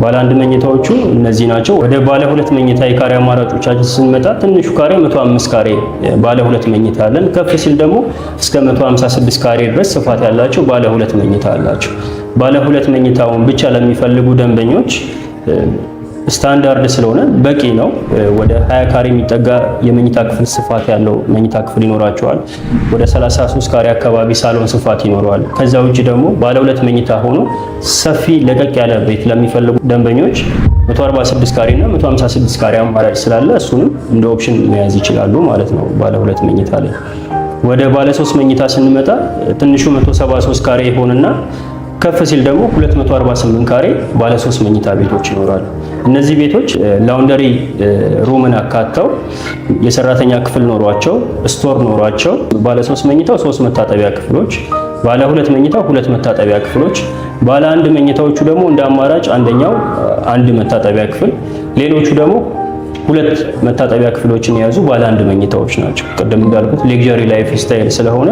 ባለ 1 መኝታዎቹ እነዚህ ናቸው። ወደ ባለ 2 መኝታ የካሬ አማራጮቻችን ስንመጣ ትንሹ ካሬ 105 ካሬ ባለ 2 መኝታ አለን። ከፍ ሲል ደግሞ እስከ 156 ካሬ ድረስ ስፋት ያላቸው ባለ 2 መኝታ አላቸው። ባለ 2 መኝታውን ብቻ ለሚፈልጉ ደንበኞች ስታንዳርድ ስለሆነ በቂ ነው። ወደ 20 ካሬ የሚጠጋ የመኝታ ክፍል ስፋት ያለው መኝታ ክፍል ይኖራቸዋል። ወደ 33 ካሬ አካባቢ ሳሎን ስፋት ይኖረዋል። ከዛ ውጭ ደግሞ ባለ 2 መኝታ ሆኖ ሰፊ ለቀቅ ያለ ቤት ለሚፈልጉ ደንበኞች 146 ካሬ እና 156 ካሬ አማራጭ ስላለ እሱንም እንደ ኦፕሽን መያዝ ይችላሉ ማለት ነው ባለ 2 መኝታ ላይ። ወደ ባለ 3 መኝታ ስንመጣ ትንሹ 173 ካሬ ይሆንና ከፍ ሲል ደግሞ 248 ካሬ ባለ 3 መኝታ ቤቶች ይኖራሉ። እነዚህ ቤቶች ላውንደሪ ሩምን አካተው የሰራተኛ ክፍል ኖሯቸው ስቶር ኖሯቸው ባለ 3 መኝታው 3 መታጠቢያ ክፍሎች፣ ባለ 2 መኝታው 2 መታጠቢያ ክፍሎች፣ ባለ 1 መኝታዎቹ ደግሞ እንደ አማራጭ አንደኛው 1 መታጠቢያ ክፍል፣ ሌሎቹ ደግሞ 2 መታጠቢያ ክፍሎችን የያዙ ባለ 1 መኝታዎች ናቸው። ቅድም እንዳልኩት ሌክዠሪ ላይፍ ስታይል ስለሆነ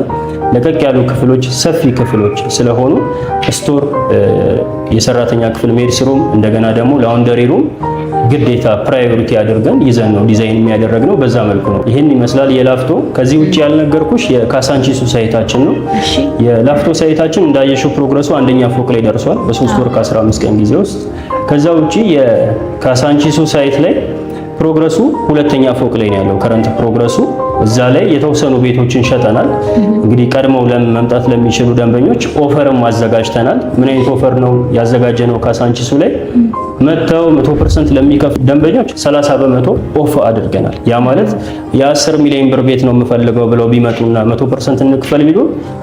ለቀቅ ያሉ ክፍሎች፣ ሰፊ ክፍሎች ስለሆኑ ስቶር፣ የሰራተኛ ክፍል፣ ሜድስ ሩም እንደገና ደግሞ ላውንደሪ ሩም ግዴታ ፕራዮሪቲ አድርገን ይዘን ነው ዲዛይን የሚያደረግነው። በዛ መልኩ ነው። ይሄን ይመስላል የላፍቶ። ከዚህ ውጪ ያልነገርኩሽ የካሳንቺሱ ሳይታችን ነው። የላፍቶ ሳይታችን እንዳየሽው ፕሮግረሱ አንደኛ ፎቅ ላይ ደርሷል በ3 ወር ከ15 ቀን ጊዜ ውስጥ። ከዛ ውጪ የካሳንቺሱ ሳይት ላይ ፕሮግረሱ ሁለተኛ ፎቅ ላይ ነው ያለው ከረንት ፕሮግረሱ። እዛ ላይ የተወሰኑ ቤቶችን ሸጠናል። እንግዲህ ቀድመው መምጣት ለሚችሉ ደንበኞች ኦፈርም አዘጋጅተናል። ምን አይነት ኦፈር ነው ያዘጋጀነው? ካሳንቺሱ ላይ መተው 100% ለሚከፍሉ ደንበኞች 30% ኦፍ አድርገናል። ያ ማለት የ10 ሚሊዮን ብር ቤት ነው የምፈልገው ብለው ቢመጡና 100% እንክፈል ቢሉ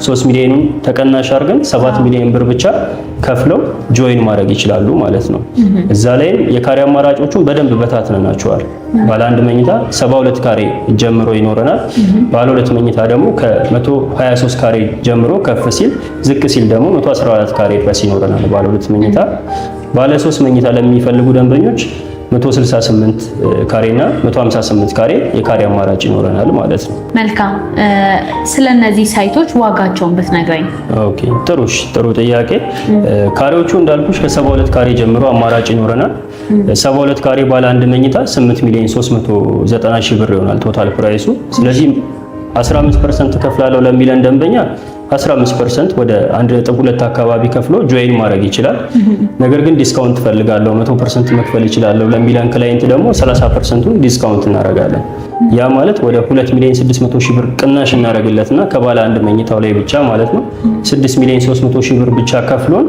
3 ሚሊዮኑን ተቀናሽ አድርገን 7 ሚሊዮን ብር ብቻ ከፍለው ጆይን ማድረግ ይችላሉ ማለት ነው። እዛ ላይ የካሬ አማራጮቹን በደንብ በታትነናቸዋል። ባለ 1 መኝታ 72 ካሬ ጀምሮ ይኖረናል። ባለ 2 መኝታ ደግሞ ከ123 ካሬ ጀምሮ ከፍ ሲል ዝቅ ሲል ደግሞ 114 ካሬ ድረስ ይኖረናል ባለ 2 መኝታ። ባለ 3 መኝታ ለሚፈልጉ ደንበኞች 168 ካሬና 158 ካሬ የካሬ አማራጭ ይኖረናል ማለት ነው። መልካም። ስለነዚህ ሳይቶች ዋጋቸውን ብትነግረኝ። ኦኬ፣ ጥሩ ጥያቄ። ካሬዎቹ እንዳልኩሽ ከ72 ካሬ ጀምሮ አማራጭ ይኖረናል። 72 ካሬ ባለ 1 መኝታ 8 ሚሊዮን 390 ሺህ ብር ይሆናል ቶታል ፕራይሱ። ስለዚህ 15% ከፍላለሁ ለሚለን ደንበኛ 15% ወደ 1.2 አካባቢ ከፍሎ ጆይን ማድረግ ይችላል። ነገር ግን ዲስካውንት ፈልጋለሁ 100% መክፈል ይችላል ለሚለን ክላይንት ደግሞ 30%ን ዲስካውንት እናደርጋለን። ያ ማለት ወደ 2 ሚሊዮን 600 ሺህ ብር ቅናሽ እናደርግለትና ከባለ 1 መኝታው ላይ ብቻ ማለት ነው 6 ሚሊዮን 300 ሺህ ብር ብቻ ከፍሎን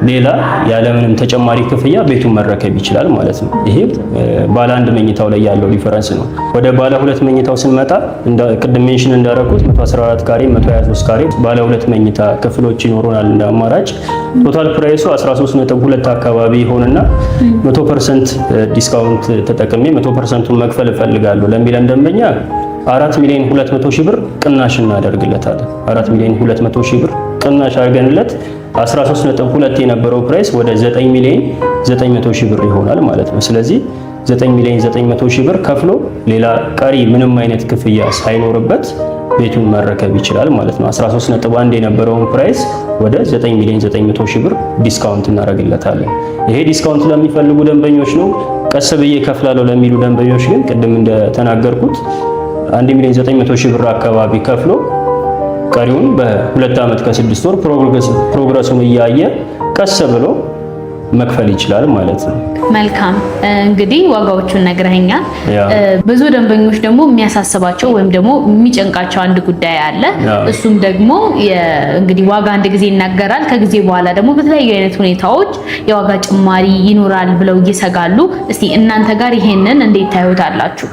ሌላ ያለምንም ተጨማሪ ክፍያ ቤቱን መረከብ ይችላል ማለት ነው። ይሄ ባለ 1 መኝታው ላይ ያለው ዲፈረንስ ነው። ወደ ባለ 2 መኝታው ስንመጣ ቅድም ሜንሽን እንዳደረኩት 114 ካሬ 123 ካሬ ባለ 2 መኝታ ክፍሎች ይኖሩናል እንደ አማራጭ። ቶታል ፕራይሱ 13.2 አካባቢ ይሆንና 100% ዲስካውንት ተጠቅሜ 100%ን መክፈል እፈልጋለሁ ለሚለን ደንበኛ 4 ሚሊዮን 200 ሺህ ብር ቅናሽ እናደርግለታለን። 4 ሚሊዮን 200 ሺህ ብር ቅናሽ አድርገንለት 13.2 የነበረው ፕራይስ ወደ 9 ሚሊዮን 900 ሺህ ብር ይሆናል ማለት ነው። ስለዚህ 9 ሚሊዮን 900 ሺህ ብር ከፍሎ ሌላ ቀሪ ምንም አይነት ክፍያ ሳይኖርበት ቤቱን መረከብ ይችላል ማለት ነው። 13.1 የነበረውን ፕራይስ ወደ 9 ሚሊዮን 900 ሺህ ብር ዲስካውንት እናደርግለታለን። ይሄ ዲስካውንት ለሚፈልጉ ደንበኞች ነው። ቀስ ብዬ ከፍላለሁ ለሚሉ ደንበኞች ግን ቅድም እንደተናገርኩት 1 ሚሊዮን 900 ሺህ ብር አካባቢ ከፍሎ ቀሪውን በ2 ዓመት ከ6 ወር ፕሮግረሱን እያየ ቀስ ብሎ መክፈል ይችላል ማለት ነው። መልካም እንግዲህ ዋጋዎቹን ነግረኸኛል። ብዙ ደንበኞች ደግሞ የሚያሳስባቸው ወይም ደግሞ የሚጨንቃቸው አንድ ጉዳይ አለ። እሱም ደግሞ እንግዲህ ዋጋ አንድ ጊዜ ይናገራል፣ ከጊዜ በኋላ ደግሞ በተለያዩ አይነት ሁኔታዎች የዋጋ ጭማሪ ይኖራል ብለው ይሰጋሉ። እስቲ እናንተ ጋር ይሄንን እንዴት ታዩታላችሁ?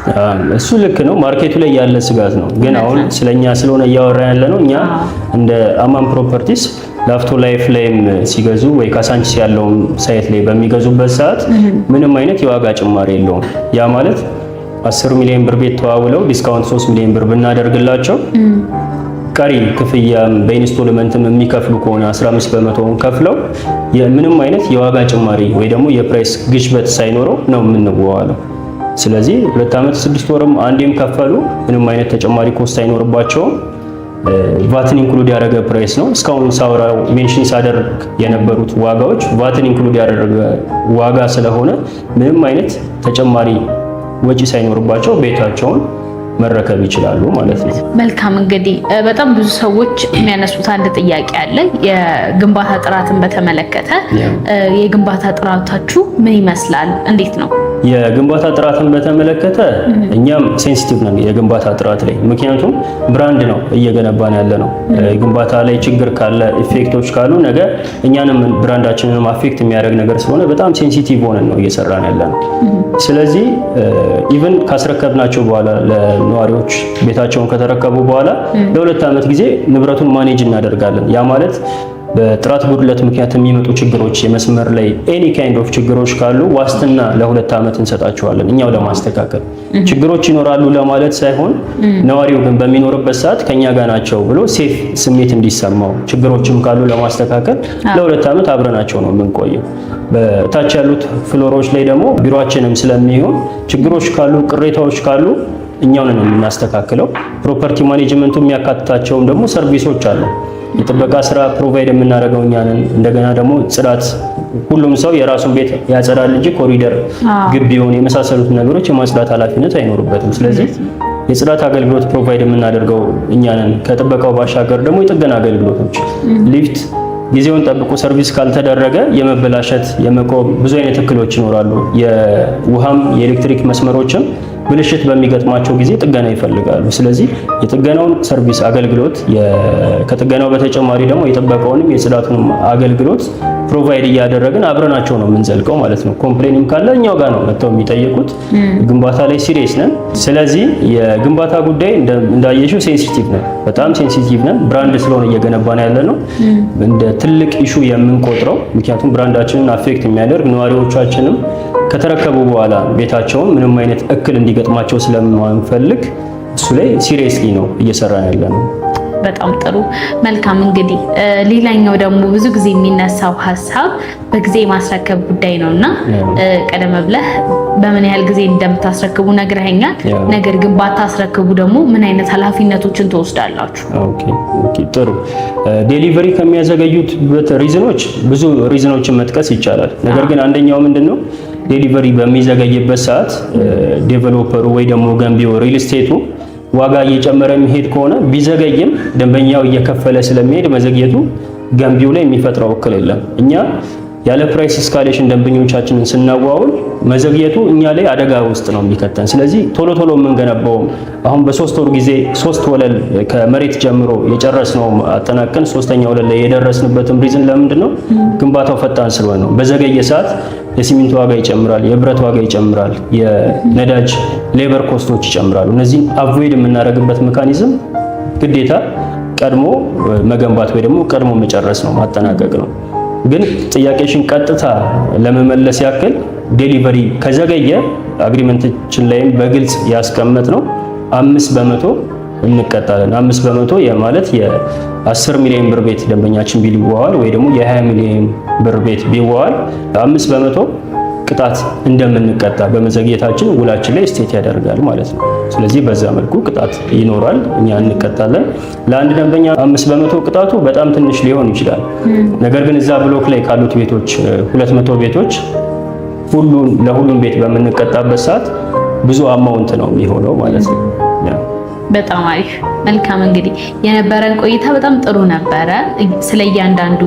እሱ ልክ ነው፣ ማርኬቱ ላይ ያለ ስጋት ነው። ግን አሁን ስለኛ ስለሆነ እያወራ ያለ ነው። እኛ እንደ አማን ፕሮፐርቲስ ላፍቶ ላይፍ ላይም ሲገዙ ወይ ካሳንቺስ ያለውን ሳይት ላይ በሚገዙበት ሰዓት ምንም አይነት የዋጋ ጭማሪ የለውም። ያ ማለት 10 ሚሊዮን ብር ቤት ተዋውለው ዲስካውንት 3 ሚሊዮን ብር ብናደርግላቸው ቀሪ ክፍያም በኢንስቶልመንትም የሚከፍሉ ከሆነ 15% ከፍለው ምንም አይነት የዋጋ ጭማሪ ወይ ደግሞ የፕራይስ ግሽበት ሳይኖረው ነው የምንዋዋለው። ስለዚህ 2 ዓመት 6 ወርም አንዴም ከፈሉ ምንም አይነት ተጨማሪ ኮስት አይኖርባቸውም። ቫትን ኢንክሉድ ያደረገ ፕራይስ ነው። እስካሁን ሳወራው ሜንሽን ሳደርግ የነበሩት ዋጋዎች ቫትን ኢንክሉድ ያደረገ ዋጋ ስለሆነ ምንም አይነት ተጨማሪ ወጪ ሳይኖርባቸው ቤታቸውን መረከብ ይችላሉ ማለት ነው። መልካም እንግዲህ በጣም ብዙ ሰዎች የሚያነሱት አንድ ጥያቄ አለ። የግንባታ ጥራትን በተመለከተ የግንባታ ጥራታችሁ ምን ይመስላል? እንዴት ነው? የግንባታ ጥራትን በተመለከተ እኛም ሴንሲቲቭ ነን የግንባታ ጥራት ላይ። ምክንያቱም ብራንድ ነው እየገነባን ያለ ነው። ግንባታ ላይ ችግር ካለ ኢፌክቶች ካሉ ነገ እኛንም ብራንዳችንን አፌክት የሚያደርግ ነገር ስለሆነ በጣም ሴንሲቲቭ ሆነን ነው እየሰራን ያለ ነው። ስለዚህ ኢቭን ካስረከብናቸው በኋላ ለነዋሪዎች ቤታቸውን ከተረከቡ በኋላ ለ2 ዓመት ጊዜ ንብረቱን ማኔጅ እናደርጋለን። ያ ማለት በጥራት ጉድለት ምክንያት የሚመጡ ችግሮች የመስመር ላይ ኤኒ ካይንድ ኦፍ ችግሮች ካሉ ዋስትና ለ2 ዓመት እንሰጣቸዋለን እኛው ለማስተካከል። ችግሮች ይኖራሉ ለማለት ሳይሆን ነዋሪው ግን በሚኖርበት ሰዓት ከኛ ጋር ናቸው ብሎ ሴፍ ስሜት እንዲሰማው ችግሮችም ካሉ ለማስተካከል ለ2 ዓመት አብረናቸው ነው የምንቆየው። በታች ያሉት ፍሎሮች ላይ ደግሞ ቢሮአችንም ስለሚሆን ችግሮች ካሉ ቅሬታዎች ካሉ እኛው ነን የምናስተካክለው። ፕሮፐርቲ ማኔጅመንቱ የሚያካትታቸውም ደግሞ ሰርቪሶች አሉ። የጥበቃ ስራ ፕሮቫይድ የምናደርገው እኛ ነን። እንደገና ደግሞ ጽዳት፣ ሁሉም ሰው የራሱን ቤት ያጸዳል እንጂ ኮሪደር፣ ግቢውን የመሳሰሉት ነገሮች የማጽዳት ኃላፊነት አይኖርበትም። ስለዚህ የጽዳት አገልግሎት ፕሮቫይድ የምናደርገው እኛ ነን። ከጥበቃው ባሻገር ደግሞ የጥገና አገልግሎቶች ሊፍት ጊዜውን ጠብቆ ሰርቪስ ካልተደረገ የመበላሸት የመቆም ብዙ አይነት እክሎች ይኖራሉ። የውሃም የኤሌክትሪክ መስመሮችም ብልሽት በሚገጥማቸው ጊዜ ጥገና ይፈልጋሉ። ስለዚህ የጥገናውን ሰርቪስ አገልግሎት ከጥገናው በተጨማሪ ደግሞ የጥበቃውንም የጽዳቱንም አገልግሎት ፕሮቫይድ እያደረግን አብረናቸው ነው የምንዘልቀው ማለት ነው። ኮምፕሌንም ካለ እኛው ጋር ነው መጥተው የሚጠይቁት። ግንባታ ላይ ሲሪየስ ነን። ስለዚህ የግንባታ ጉዳይ እንዳየሽው ሴንሲቲቭ ነን፣ በጣም ሴንሲቲቭ ነን። ብራንድ ስለሆነ እየገነባን ያለ ነው እንደ ትልቅ ኢሹ የምንቆጥረው። ምክንያቱም ብራንዳችንን አፌክት የሚያደርግ ነዋሪዎቻችንም ከተረከቡ በኋላ ቤታቸውን ምንም አይነት እክል እንዲገጥማቸው ስለማንፈልግ እሱ ላይ ሲሪየስሊ ነው እየሰራን ያለ ነው። በጣም ጥሩ መልካም። እንግዲህ ሌላኛው ደግሞ ብዙ ጊዜ የሚነሳው ሀሳብ በጊዜ ማስረከብ ጉዳይ ነውና ቀደም ብለህ በምን ያህል ጊዜ እንደምታስረክቡ ነግረኸኛል። ነገር ግን ባታስረክቡ ደግሞ ምን አይነት ኃላፊነቶችን ትወስዳላችሁ? ኦኬ ጥሩ። ዴሊቨሪ ከሚያዘገዩት ሪዝኖች ብዙ ሪዝኖችን መጥቀስ ይቻላል። ነገር ግን አንደኛው ምንድነው ዴሊቨሪ በሚዘገይበት ሰዓት ዴቨሎፐሩ ወይ ደግሞ ገንቢው ሪል ስቴቱ ዋጋ እየጨመረ የሚሄድ ከሆነ ቢዘገይም ደንበኛው እየከፈለ ስለሚሄድ መዘግየቱ ገንቢው ላይ የሚፈጥረው እክል የለም። እኛ ያለ ፕራይስ እስካሌሽን ደንበኞቻችንን ስናዋውል መዘግየቱ እኛ ላይ አደጋ ውስጥ ነው የሚከተን። ስለዚህ ቶሎ ቶሎ የምንገነባው አሁን በ3 ወር ጊዜ 3 ወለል ከመሬት ጀምሮ የጨረስነው አጠናቀን 3ኛ ወለል ላይ የደረስንበትም ሪዝን ለምንድን ነው? ግንባታው ፈጣን ስለሆነ ነው። በዘገየ ሰዓት የሲሚንቶ ዋጋ ይጨምራል፣ የብረት ዋጋ ይጨምራል፣ የነዳጅ ሌበር ኮስቶች ይጨምራሉ። እነዚህ አቮይድ የምናደርግበት ሜካኒዝም ግዴታ ቀድሞ መገንባት ወይ ደግሞ ቀድሞ መጨረስ ነው፣ ማጠናቀቅ ነው። ግን ጥያቄሽን ቀጥታ ለመመለስ ያክል ዴሊቨሪ ከዘገየ አግሪመንታችን ላይም በግልጽ ያስቀመጥ ነው 5% እንቀጣለን። 5% የማለት የ10 ሚሊዮን ብር ቤት ደንበኛችን ቢዋዋል ወይ ደግሞ የ20 ሚሊዮን ብር ቤት ቢዋዋል 5% ቅጣት እንደምንቀጣ በመዘግየታችን ውላችን ላይ ስቴት ያደርጋል ማለት ነው። ስለዚህ በዛ መልኩ ቅጣት ይኖራል፣ እኛ እንቀጣለን። ለአንድ ደንበኛ 5% ቅጣቱ በጣም ትንሽ ሊሆን ይችላል። ነገር ግን እዛ ብሎክ ላይ ካሉት ቤቶች 200 ቤቶች ለሁሉም ቤት በምንቀጣበት ሰዓት ብዙ አማውንት ነው የሚሆነው ማለት ነው። በጣም አሪፍ መልካም። እንግዲህ የነበረን ቆይታ በጣም ጥሩ ነበረ። ስለ እያንዳንዱ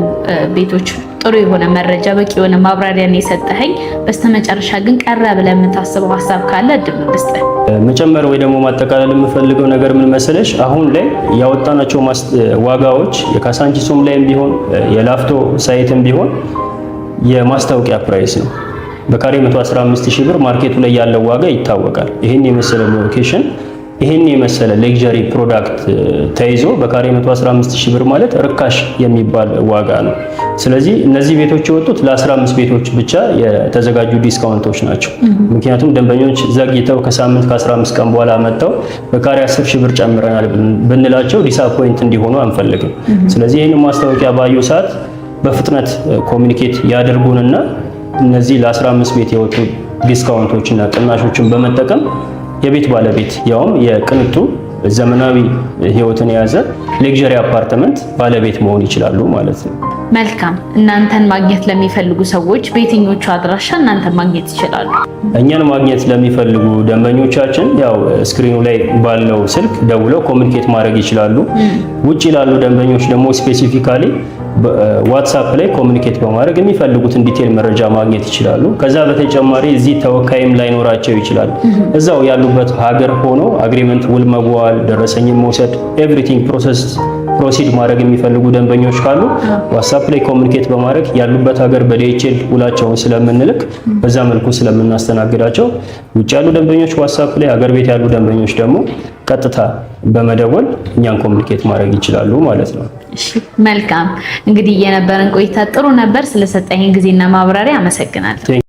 ቤቶች ጥሩ የሆነ መረጃ፣ በቂ የሆነ ማብራሪያን የሰጠኸኝ። በስተመጨረሻ ግን ቀረ ብለህ የምታስበው ሀሳብ ካለ እድል ልስጥህ። መጨመር ወይ ደግሞ ማጠቃለል የምፈልገው ነገር ምን መሰለሽ፣ አሁን ላይ ያወጣናቸው ዋጋዎች የካሳንቺሱም ላይም ቢሆን የላፍቶ ሳይትም ቢሆን የማስታወቂያ ፕራይስ ነው። በካሬ 115,000 ብር ማርኬቱ ላይ ያለው ዋጋ ይታወቃል። ይሄን የመሰለ ሎኬሽን ይሄን የመሰለ ሌክዠሪ ፕሮዳክት ተይዞ በካሬ 115,000 ብር ማለት ርካሽ የሚባል ዋጋ ነው። ስለዚህ እነዚህ ቤቶች የወጡት ለ15 ቤቶች ብቻ የተዘጋጁ ዲስካውንቶች ናቸው። ምክንያቱም ደንበኞች ዘግይተው ከሳምንት ከ15 ቀን በኋላ መጥተው በካሬ 10,000 ብር ጨምረናል ብንላቸው ዲስአፖይንት እንዲሆኑ አንፈልግም። ስለዚህ ይህን ማስታወቂያ ባዩ ሰዓት በፍጥነት ኮሚኒኬት ያድርጉንና እነዚህ ለ15 ቤት የወጡ ዲስካውንቶችና ቅናሾችን በመጠቀም የቤት ባለቤት ያውም የቅንጡ ዘመናዊ ህይወትን የያዘ ሌክዠሪ አፓርትመንት ባለቤት መሆን ይችላሉ ማለት ነው። መልካም። እናንተን ማግኘት ለሚፈልጉ ሰዎች በየትኞቹ አድራሻ እናንተን ማግኘት ይችላሉ? እኛን ማግኘት ለሚፈልጉ ደንበኞቻችን ያው ስክሪኑ ላይ ባለው ስልክ ደውለው ኮሙኒኬት ማድረግ ይችላሉ። ውጪ ላሉ ደንበኞች ደግሞ ስፔሲፊካሊ ዋትስአፕ ላይ ኮሙኒኬት በማድረግ የሚፈልጉትን ዲቴል መረጃ ማግኘት ይችላሉ። ከዛ በተጨማሪ እዚህ ተወካይም ላይኖራቸው ይችላል። እዛው ያሉበት ሀገር ሆኖ አግሪመንት ውል መዋል፣ ደረሰኝ መውሰድ፣ ኤቭሪቲንግ ፕሮሲድ ማድረግ የሚፈልጉ ደንበኞች ካሉ ዋትስአፕ ላይ ኮሙኒኬት በማድረግ ያሉበት ሀገር በዲኤችኤል ውላቸውን ስለምንልክ በዛ መልኩ ስለምናስተናግዳቸው ውጭ ያሉ ደንበኞች ዋትስአፕ ላይ፣ ሀገር ቤት ያሉ ደንበኞች ደግሞ ቀጥታ በመደወል እኛን ኮሙኒኬት ማድረግ ይችላሉ ማለት ነው። እሺ መልካም። እንግዲህ የነበረን ቆይታ ጥሩ ነበር። ስለሰጠኝ ጊዜና ማብራሪያ አመሰግናለሁ።